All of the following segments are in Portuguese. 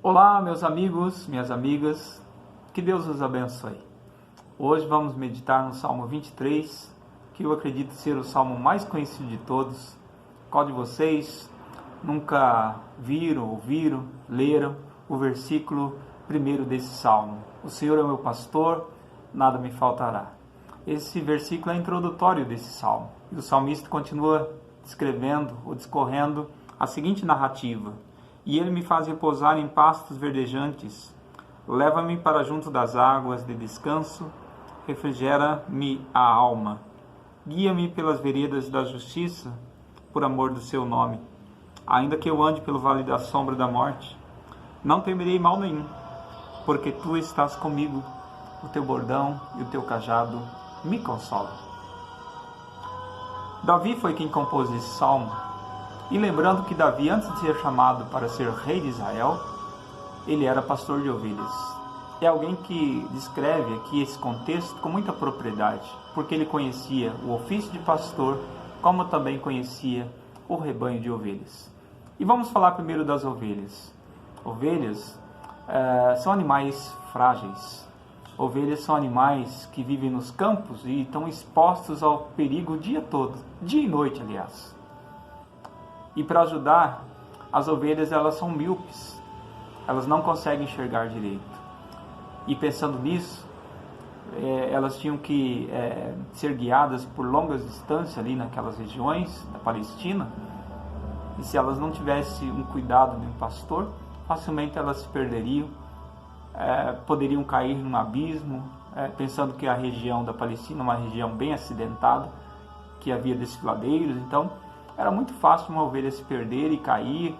Olá, meus amigos, minhas amigas, que Deus os abençoe. Hoje vamos meditar no Salmo 23, que eu acredito ser o salmo mais conhecido de todos. Qual de vocês nunca viram, ouviram, leram o versículo 1 desse salmo? O Senhor é meu pastor, nada me faltará. Esse versículo é introdutório desse salmo. E o salmista continua descrevendo ou discorrendo a seguinte narrativa: e ele me faz repousar em pastos verdejantes, leva-me para junto das águas de descanso, refrigera-me a alma, guia-me pelas veredas da justiça, por amor do seu nome. Ainda que eu ande pelo vale da sombra da morte, não temerei mal nenhum, porque tu estás comigo, o teu bordão e o teu cajado me consolam. Davi foi quem compôs esse salmo. E lembrando que Davi, antes de ser chamado para ser rei de Israel, ele era pastor de ovelhas. É alguém que descreve aqui esse contexto com muita propriedade, porque ele conhecia o ofício de pastor, como também conhecia o rebanho de ovelhas. E vamos falar primeiro das ovelhas. Ovelhas são animais frágeis. Ovelhas são animais que vivem nos campos e estão expostos ao perigo o dia todo, dia e noite, aliás. E para ajudar, as ovelhas elas são míopes, elas não conseguem enxergar direito. E pensando nisso, elas tinham que ser guiadas por longas distâncias ali naquelas regiões da Palestina. E se elas não tivessem um cuidado de um pastor, facilmente elas se perderiam, poderiam cair num abismo, pensando que a região da Palestina é uma região bem acidentada, que havia desfiladeiros, então era muito fácil uma ovelha se perder e cair,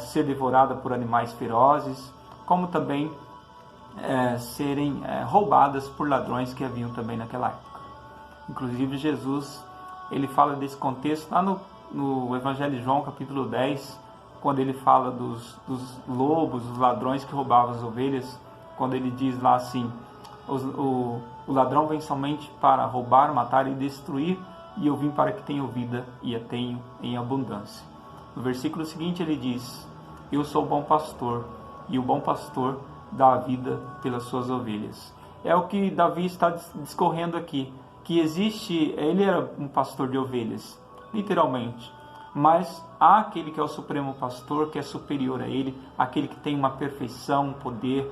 ser devorada por animais ferozes, como também serem roubadas por ladrões que haviam também naquela época. Inclusive Jesus, ele fala desse contexto lá no Evangelho de João, capítulo 10, quando ele fala dos lobos, os ladrões que roubavam as ovelhas, quando ele diz lá assim: o ladrão vem somente para roubar, matar e destruir, e eu vim para que tenham vida e a tenham em abundância. No versículo seguinte ele diz: eu sou o bom pastor, e o bom pastor dá a vida pelas suas ovelhas. É o que Davi está discorrendo aqui, que existe, ele era um pastor de ovelhas, literalmente, mas há aquele que é o supremo pastor, que é superior a ele, aquele que tem uma perfeição, um poder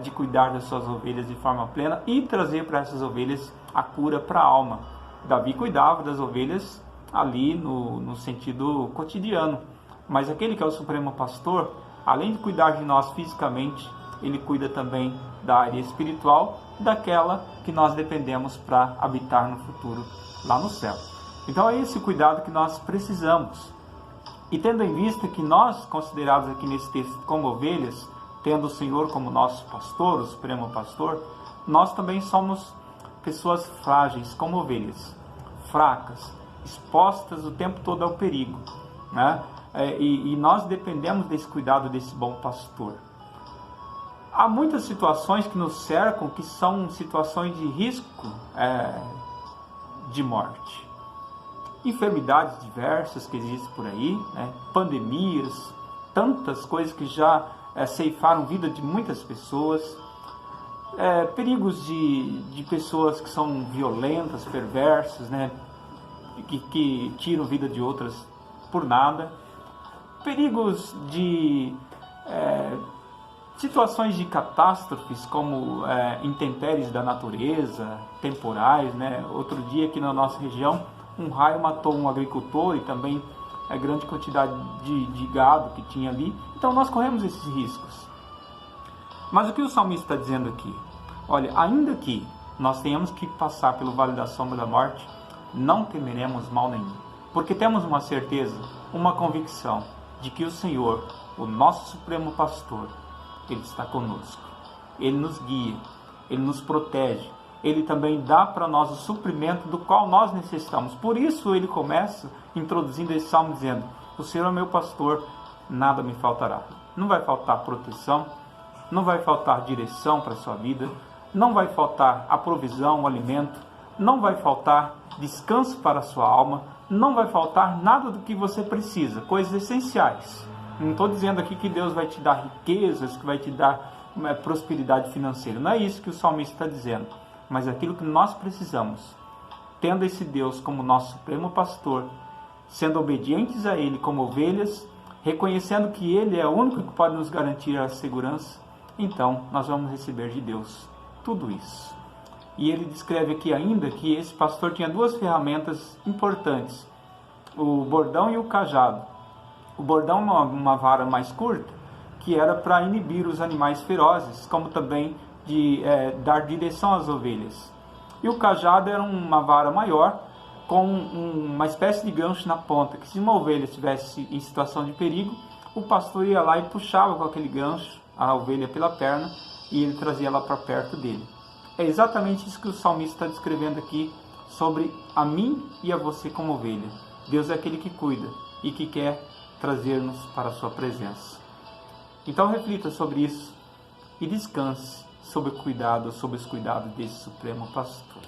de cuidar das suas ovelhas de forma plena e trazer para essas ovelhas a cura para a alma. Davi cuidava das ovelhas ali no sentido cotidiano, mas aquele que é o supremo pastor, além de cuidar de nós fisicamente, ele cuida também da área espiritual, daquela que nós dependemos para habitar no futuro lá no céu. Então é esse cuidado que nós precisamos. E tendo em vista que nós, considerados aqui nesse texto como ovelhas, tendo o Senhor como nosso pastor, o supremo pastor, nós também somos pessoas frágeis, como ovelhas, fracas, expostas o tempo todo ao perigo, né? E nós dependemos desse cuidado desse bom pastor. Há muitas situações que nos cercam que são situações de risco de morte. Enfermidades diversas que existem por aí, né? Pandemias, tantas coisas que já ceifaram vida de muitas pessoas. Perigos de pessoas que são violentas, perversas, né? Que tiram vida de outras por nada. Perigos de situações de catástrofes, como intempéries da natureza, temporais, né? Outro dia aqui na nossa região, um raio matou um agricultor e também a grande quantidade de gado que tinha ali. Então nós corremos esses riscos. Mas o que o salmista está dizendo aqui? Olha, ainda que nós tenhamos que passar pelo vale da sombra da morte, não temeremos mal nenhum, porque temos uma certeza, uma convicção de que o Senhor, o nosso supremo pastor, ele está conosco. Ele nos guia, ele nos protege, ele também dá para nós o suprimento do qual nós necessitamos. Por isso ele começa introduzindo esse salmo dizendo: o Senhor é meu pastor, nada me faltará. Não vai faltar proteção, não vai faltar direção para a sua vida, não vai faltar a provisão, o alimento, não vai faltar descanso para a sua alma, não vai faltar nada do que você precisa, coisas essenciais. Não estou dizendo aqui que Deus vai te dar riquezas, que vai te dar prosperidade financeira. Não é isso que o salmista está dizendo. Mas aquilo que nós precisamos, tendo esse Deus como nosso supremo pastor, sendo obedientes a Ele como ovelhas, reconhecendo que Ele é o único que pode nos garantir a segurança, então nós vamos receber de Deus tudo isso. E ele descreve aqui ainda que esse pastor tinha duas ferramentas importantes, o bordão e o cajado. O bordão, uma vara mais curta, que era para inibir os animais ferozes, como também de dar direção às ovelhas. E o cajado era uma vara maior, com uma espécie de gancho na ponta, que se uma ovelha estivesse em situação de perigo, o pastor ia lá e puxava com aquele gancho a ovelha pela perna e ele trazia ela para perto dele. É exatamente isso que o salmista está descrevendo aqui sobre a mim e a você como ovelha. Deus é aquele que cuida e que quer trazer-nos para a sua presença. Então reflita sobre isso e descanse sob os cuidados desse Supremo Pastor.